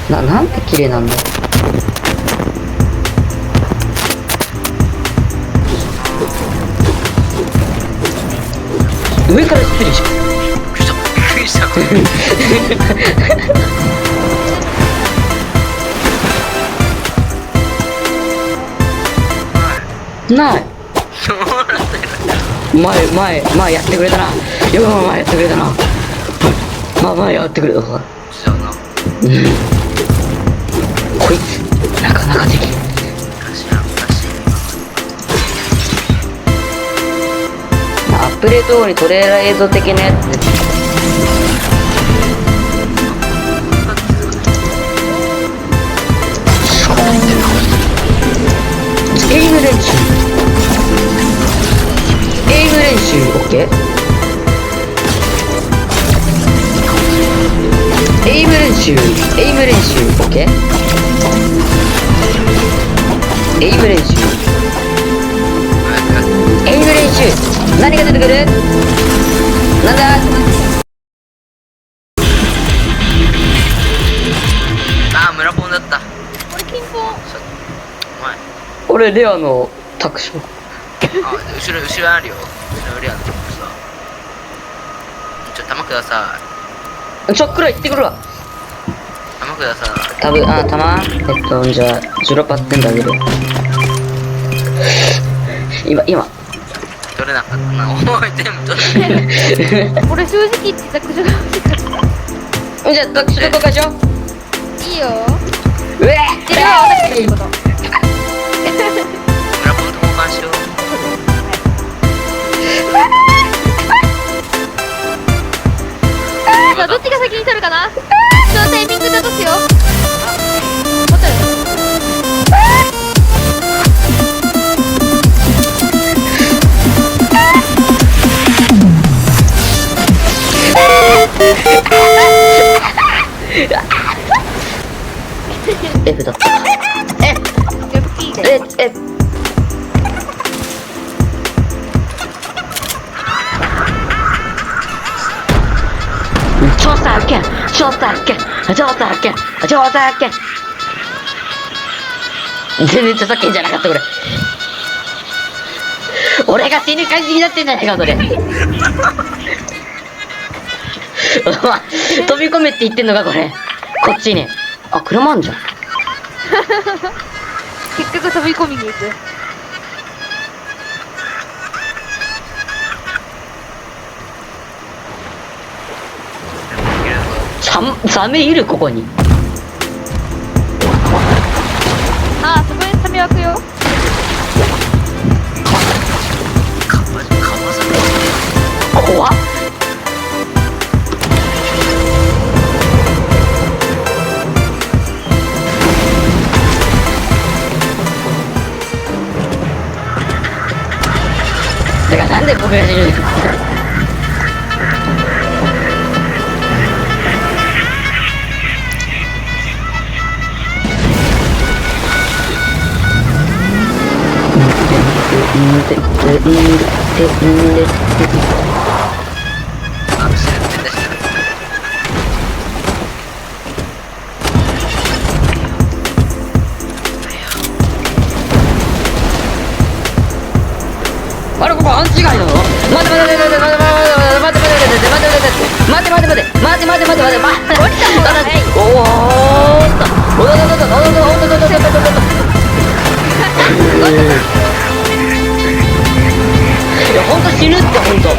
なんて綺麗なんだ。上から失礼します。びっくりしたこれない。前やってくれたな。前やってくれたな。前やってくれたさ。じゃあなこいつなかなかできる。アップデート後にトレーラー映像的なやつで。エイム練習 OK。 エイム練習 OK。 エイム練習何が出てくる？なんだ？村ポンだった。俺金ポン。お前俺レアのタクション。後ろあるよ。後ろレアのタクション。弾ください。ちょっくら行ってくるわ。弾ください。弾じゃあ16発点であげる。今取れなかったな。おい全部取れない。俺正直言ってタクションが欲しかった。じゃあタクション交換しよいいよ。う。うえそれは私の言うこと。村ポンと交換しよう。さあどっちが先に取るかな。ちょっとタイミングだとすよ。持ってる。F だった。調査権全然著作権じゃなかったこれ。俺が死ぬ感じになってんじゃないかそれ。飛び込めって言ってんのかこれ。こっちに車あんじゃん。結局飛び込みに行く。サメいるここに。ああそこにサメ湧くよ。怖っ。だからなんで僕が死ぬんですか。あれここ勘違いなの？待ていやほんと死ぬってほんと。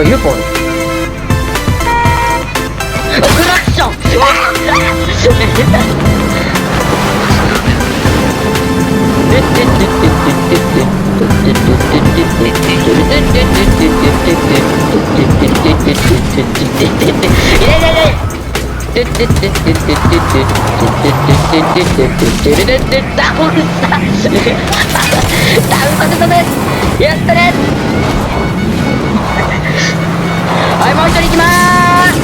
いるか俺。クラクション。やったね。はいもう一人行きまーす。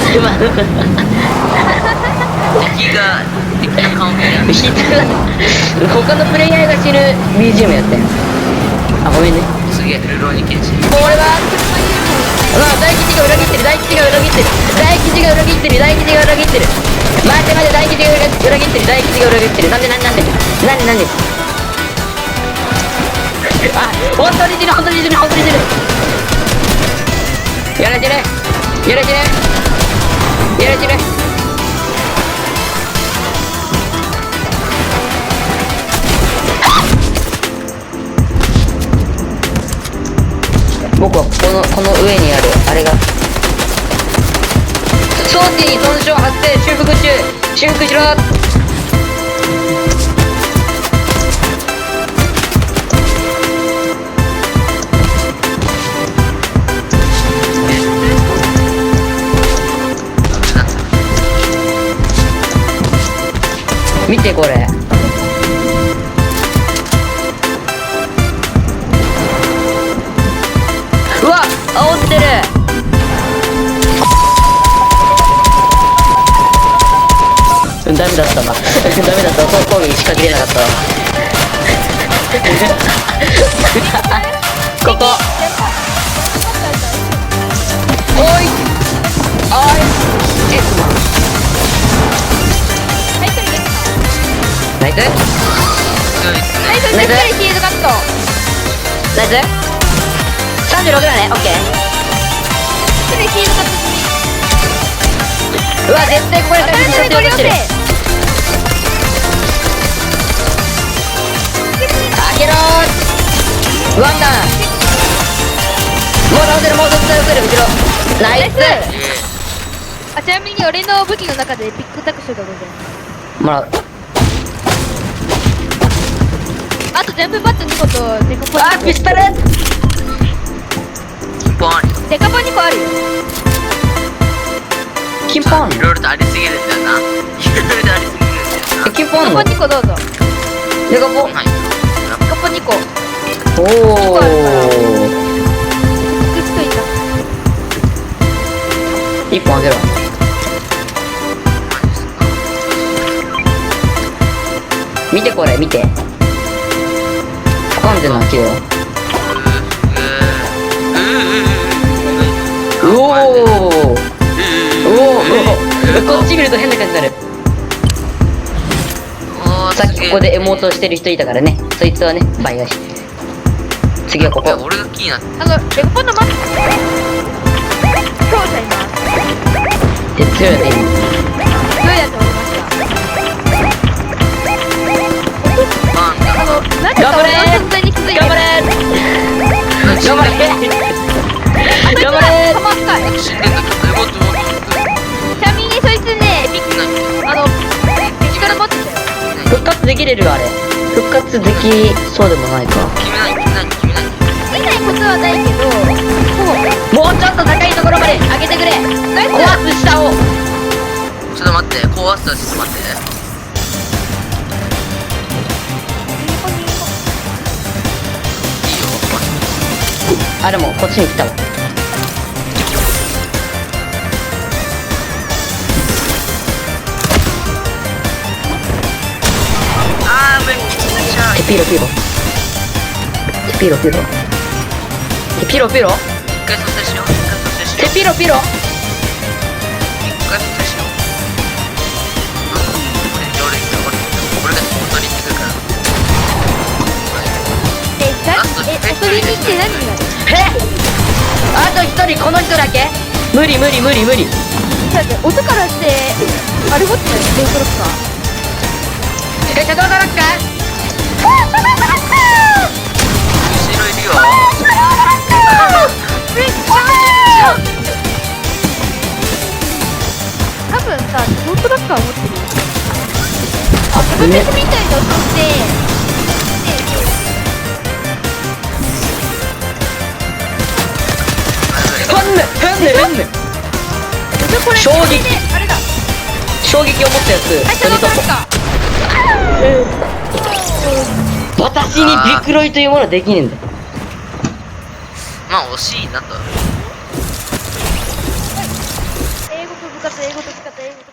敵が顔見える。他のプレイヤーが知る BGM やってん。ごめんね。すげえルローニケンシン。これは大吉が裏切ってる。大吉が裏切ってる、大吉が裏切ってる。待って待って、大吉が裏切ってる、大吉が裏切ってる。なんであ、本当に死ぬ、本当に死ぬ、本当に死ぬ。やられてる、やられてる、やられてる。僕はこの上にあるあれが装置に損傷発生、修復中、修復しろ。見てこれ。うわ、煽ってる。ダメだったな。ダメだった。攻撃仕掛けれなかったわ。ここ。おい。おい。ナイス。ナイス、ナイスしっかりシールドカット。ナイス。36だね。オッケー。しっかりシールドカットすうわ、絶対ここでる。新しいご利用してる。生。開けろー。ワンダン。もう倒せる、もう倒せる、後ろ。ナイス。あ、ちなみに俺の武器の中でピックタクションがございます。もらう。あとジャンプバット2個とデカポンあ、ピストル。ポン。デカポン2個あるよ。キンポン。いろいろとありすぎるんだよな。いろいろとありすぎるんだよな。キンポンの。デカポン2個どうぞ。デカポン。ない。デカポン2個。おお。グッといた。1本あげろ。見てこれ、見て。完全なキレよ。おお。おお。こっち見ると変な感じになる。さっきここでエモートしてる人いたからね。そいつはね、倍返し。次はここ。俺が気になってデカポンのマックス。強者います。で、強いね。強いやつおりました。なんでか俺の存在に気づいてる。頑張れ頑張れ頑張れ弾深い。死んでんだけど、もっともっともっと。ちなみにそいつね、ピストル持ってたよ。復活できれるあれ。復活できそうでもないか。君何できないことはないけど、もうちょっと高いところまで上げてくれ。ナイス。コアス下を。ちょっと待って、高圧はちょっと待って。いいよ。あ、でもこっちに来たわ。あー、めっちゃ。ピロピロ。ピロピロ。ピロピロ。一回蘇生しよう。一回蘇生しよう。ピロピロ。一回蘇生しよう。俺が本当に行ってくるから。おとりにって何があと一人、この人だけ。無理無理無理無理。だって音からしてあれ持ってないデイトロッカー。シャドウドロッカー。後ろいるよ。めっちゃ多分さ、デイトロッカー持ってるよ。私みたいに落としてこれ衝撃あれだ。衝撃を持ったやつ。はい、シャドウドロッカー。私にビクロイというものはできねえんだ。まあ惜しいなと。英語と部活、英語と部活、英語と